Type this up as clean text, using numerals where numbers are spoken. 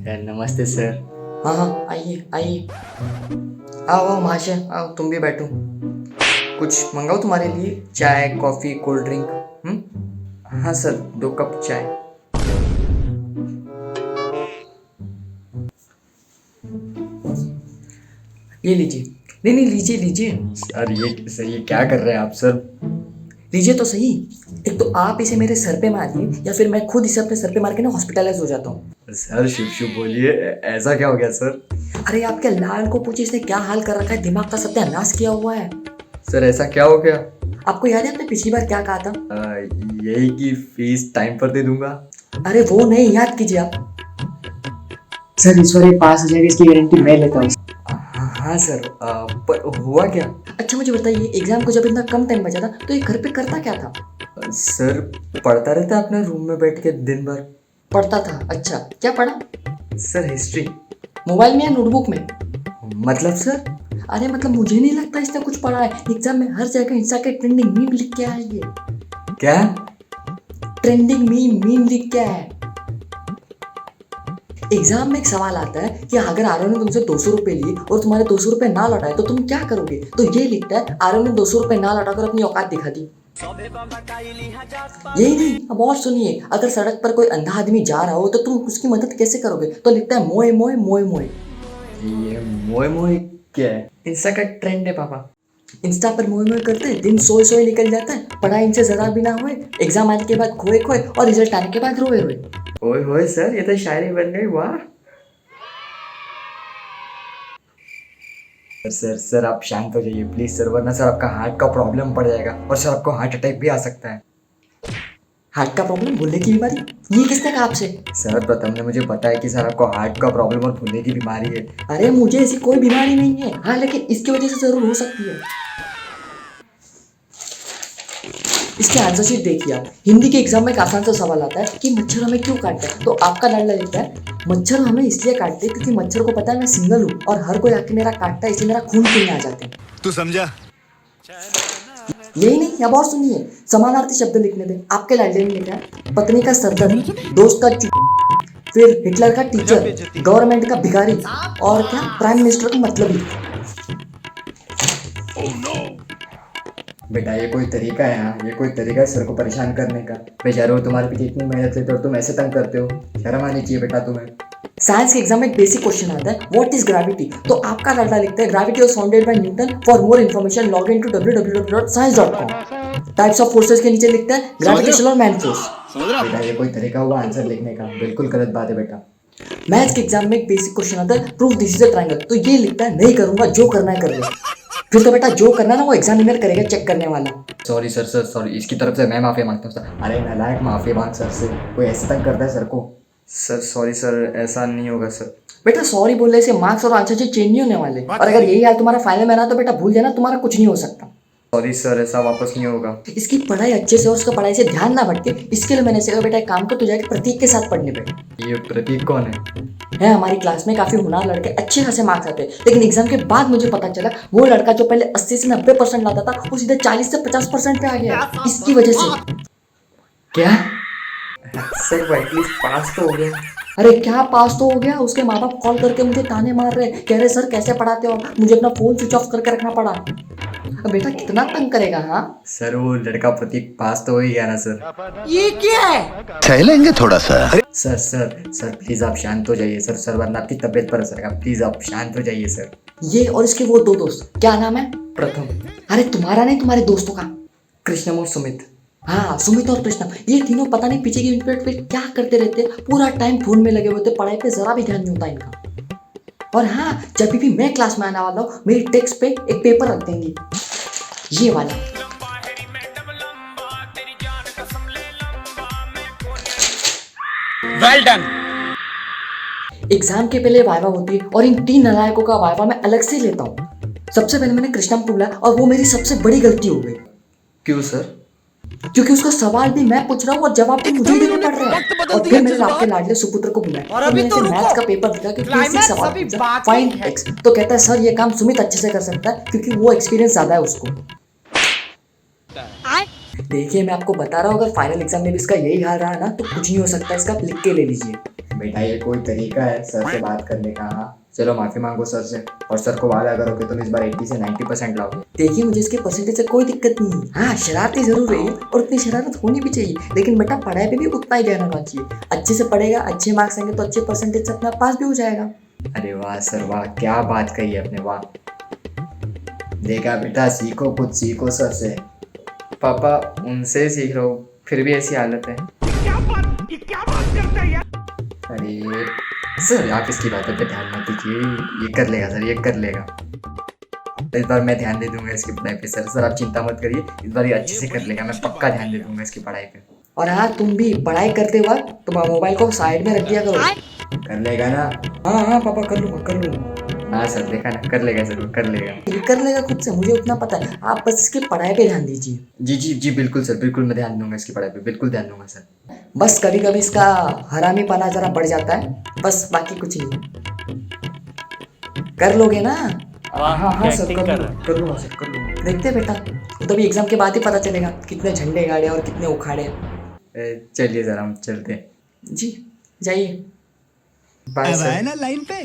नमस्ते सर। हाँ हाँ, आइए आइए। आओ आओ महाशय, आओ तुम भी बैठो। कुछ मंगाओ तुम्हारे लिए, चाय कॉफ़ी कोल्ड ड्रिंक। हाँ सर, 2 कप चाय। ये लीजिए। नहीं नहीं, लीजिए लीजिए। सर ये क्या कर रहे हैं आप सर? लीजिए तो सही। एक तो आप इसे मेरे सर पे मारिए, या फिर मैं खुद इसे अपने सर पे मार के ना हॉस्पिटलाइज हो जाता हूँ। सर शुभ शुभ बोलिए, ऐसा क्या हो गया सर? अरे आपके लाल को पूछिए, इसने क्या हाल कर रखा है, दिमाग का सत्यानाश किया हुआ है। सर ऐसा क्या हो गया? आपको याद है आपने पिछली बार क्या कहा था? यही कि फीस टाइम पर दे दूंगा। अरे वो नहीं, याद कीजिए आप। सर इस बार ये पास हो जाएगी, इसकी गारंटी मैं लेता हूँ। हाँ सर, पर हुआ क्या? अच्छा मुझे बताइए, एग्जाम को जब इतना कम टाइम बचा था तो ये घर पे करता क्या था? सर पढ़ता रहता अपने रूम में बैठ के दिन भर। पढ़ता था? अच्छा, क्या पढ़ा? Sir history. मोबाइल में या नोटबुक में? मतलब सर? अरे मतलब मुझे नहीं लगता इसने कुछ पढ़ा है। एग्जाम में हर जगह इंस्टा के ट्रेंडिंग मीम लिख के आया ये। क्या? ट्रेंडिंग मीम लिख के आया है। एग्जाम में एक सवाल आता है कि अगर आरव ने तुमसे 200 रुपए लिए और तुम्हारे 200 रुपए ना लौटाए तो तुम क्या करोगे? तो ये लिखता है, आरव ने 200 रुपए ना लौटाकर अपनी औकात दिखा दी। यही नहीं, अब और सुनिए, अगर सड़क पर कोई अंधा आदमी जा रहा हो तो तुम उसकी मदद कैसे करोगे? तो लिखता है मोए मोए मोए मोए। ये मोए मोए क्या है? इंस्टा का ट्रेंड है पापा। इंस्टा पर मोए मोए करते हैं, दिन सोए सोए निकल जाता है, पढ़ाई इनसे जरा भी ना हुए, एग्जाम आने के बाद खोए खोए और रिजल्ट आने के बाद रोए रोए। ओए होए सर, ये तो शायरी बन गई, वाह। सर आप शांत हो जाइए प्लीज सर, वरना सर आपका हार्ट का प्रॉब्लम पड़ जाएगा और सर आपको हार्ट अटैक भी आ सकता है। हार्ट का प्रॉब्लम, भूलने की बीमारी? ये किसने कहा आपसे? सर प्रथम ने मुझे बताया कि सर आपको हार्ट का प्रॉब्लम और भूलने की बीमारी है। अरे मुझे ऐसी कोई बीमारी नहीं है, हाँ लेकिन इसकी वजह से जरूर हो सकती है। इसके आंसर शीट देखिए आप। हिंदी के एग्जाम में एक आसान सा सवाल आता है कि मच्छर हमें क्यों काटता है, तो आपका लाडला लिखता है, मच्छर हमें इसलिए काटते हैं क्योंकि मच्छर को पता है मैं सिंगल हूँ और हर कोई आके मेरा काटता है, इसलिए मेरा खून पीने आ जाते हैं। तू समझा? यही नहीं, अब और सुनिए, समानार्थी शब्द लिखने दें। आपके लाडले ने लिखा है, पत्नी का सरदर्द, दोस्त का फिर हिटलर का टीचर, गवर्नमेंट का भिखारी और क्या प्राइम मिनिस्टर का मतलबी। बेटा ये कोई तरीका है? हाँ, ये कोई तरीका है सर को परेशान करने का? बेचारे तुम्हारे पीछे इतनी मेहनत लेते हो और तुम ऐसे तंग करते हो, शर्म आनी चाहिए बेटा तुम्हें। साइंस के एग्जाम में एक बेसिक क्वेश्चन आता है, व्हाट इज ग्रेविटी? तो आपका लाडला लिखता है, gravity was founded by Newton, for more information log in to www.science.com। Types of forces के नीचे लिखता है ग्रेविटेशनल और मैन फोर्स। बेटा ये कोई तरीका हुआ आंसर लिखने का? बिल्कुल गलत बात है बेटा। मैथ्स के एग्जाम में एक बेसिक क्वेश्चन आता है, prove this is a triangle. तो ये लिखता है, नहीं करूंगा, जो करना है कर लो। फिर तो बेटा जो करना ना वो एग्जामिनर करेगा, चेक करने वाला। सॉरी सर, सॉरी, इसकी तरफ से मैं माफी मांगता हूँ सर। अरे नालायक, माफी मांग सर से, कोई ऐसे तंग करता है सर को? सर सॉरी सर, ऐसा नहीं होगा सर। बेटा सॉरी बोलने से मार्क्स और आंसर चेंज नहीं होने वाले, और अगर यही हाल तुम्हारा फाइनल में रहा तो बेटा भूल जाना, तुम्हारा कुछ नहीं हो सकता। सॉरी सर, ऐसा वापस नहीं होगा। इसकी पढ़ाई अच्छे से और उसका पढ़ाई से ध्यान ना भटके, इसके लिए मैंने से बेटा एक काम कर, तू जाके प्रतीक के साथ पढ़ने बैठ। ये प्रतीक कौन है? हमारी क्लास में काफी होनहार लड़के, अच्छे खासे मार्क्स आते हैं, लेकिन एग्जाम के बाद मुझे पता चला वो लड़का जो पहले 80 से 90% लाता था वो सीधे 40 से 50% पे आ गया इसकी वजह से। क्या? सर वो एटलीस्ट पास तो हो गया। अरे क्या पास तो हो गया, उसके माँ बाप कॉल करके मुझे ताने मार रहे, कह रहे सर कैसे पढ़ाते हो, मुझे अपना फोन स्विच ऑफ करके रखना पड़ा। अब बेटा कितना तंग करेगा? हाँ सर वो लड़का प्रतीक पास तो हो ही गया ना सर। ये क्या है? टहलेंगे थोड़ा सा। सर प्लीज आप शांत हो जाइए सर, वरना आपकी तबीयत पर असर आएगा। प्लीज आप शांत हो जाइए सर। ये और इसके वो 2 दोस्त, क्या नाम है? प्रथम। अरे तुम्हारा नहीं, तुम्हारे दोस्तों का। कृष्णम और सुमित। हाँ सुमित और कृष्णम, ये तीनों पता नहीं पीछे की पे क्या करते रहते, पूरा टाइम फोन में लगे हुए थे, पढ़ाई पे जरा भी ध्यान नहीं होता इनका। और हाँ, जब भी मैं क्लास में आने वाला हूँ मेरी डेस्क पे एक पेपर रख देंगी, ये वाला। Well done. एग्जाम के पहले वाइवा होती है और इन 3 नालायकों का वाइवा मैं अलग से लेता हूँ। सबसे पहले मैंने कृष्णम को बुलाया और वो मेरी सबसे बड़ी गलती हो गई। क्यों सर? क्योंकि उसका सवाल भी मैं पूछ रहा हूँ और जवाब भी मुझे देने पड़ रहे हैं। और फिर मैंने आपके लाडले सुपुत्र को बुलाया और मैंने मैथ्स का पेपर दिया कि बेसिक सवाल पूछा, फाइंड एक्स। तो कहता है सर ये काम सुमित अच्छे से कर सकता है क्योंकि वो एक्सपीरियंस ज्यादा है उसको। देखिए मैं आपको बता रहा हूँ, अगर फाइनल एग्जाम में भी इसका यही हाल रहा ना तो कुछ नहीं हो सकता, इसका लिख के ले लीजिए। बेटा ये कोई तरीका है सर से बात करने का? हाँ चलो माफ़ी मांगो सर से, और सर को वादा करो कि तुम इस बार 80 से 90% लाओगे। देखिए मुझे इसके परसेंटेज से कोई दिक्कत नहीं है। हाँ शरारती जरूर रही है और उतनी शरारत होनी भी चाहिए, लेकिन बेटा पढ़ाई पे भी उतना ही ध्यान होना चाहिए। अच्छे से पढ़ेगा, अच्छे मार्क्स आएंगे तो अच्छे परसेंटेज से अपना पास भी हो जाएगा। अरे वाह सर वाह, क्या बात कही है आपने, वाह। देखा बेटा, सीखो, कुछ सीखो सर से। पापा उनसे सीख रहा हूँ, फिर भी ऐसी हालत है। अरे सर आप इसकी बातों पे ध्यान मत दीजिए, ये कर लेगा सर, ये कर लेगा। इस बार मैं ध्यान दे दूंगा इसकी पढ़ाई पे सर। सर आप चिंता मत करिए, इस बार ये अच्छे से कर लेगा, मैं पक्का ध्यान दे दूंगा इसकी पढ़ाई पे। और हाँ तुम भी पढ़ाई करते वक्त तुम मोबाइल को साइड में रख दिया करो। कर लेगा ना? हाँ हाँ पापा कर लूँगा कर लूँगा। हाँ सर, देखा ना, कर लेगा जरूर, कर लेगा। ये कर लेगा खुद से, मुझे उतना पता है। आप बस इसकी पढ़ाई पे ध्यान दीजिए। जी जी जी बिल्कुल सर, बिल्कुल मैं ध्यान दूंगा इसकी पढ़ाई पे, बिल्कुल ध्यान दूंगा सर। बस कभी कभी इसका हरामीपना जरा बढ़ जाता है, बस बाकी कुछ नहीं। कर लोगे ना? हाँ हाँ सर, कर लूँगा सर, कर लूँगा। देखते हैं बेटा, तो अभी एग्जाम के बाद ही पता चलेगा कितने झंडे गाड़े और कितने उखाड़े। चलिए सर हम चलते हैं। जी जाइए। बाय अब सर। आए ना लाइन पे।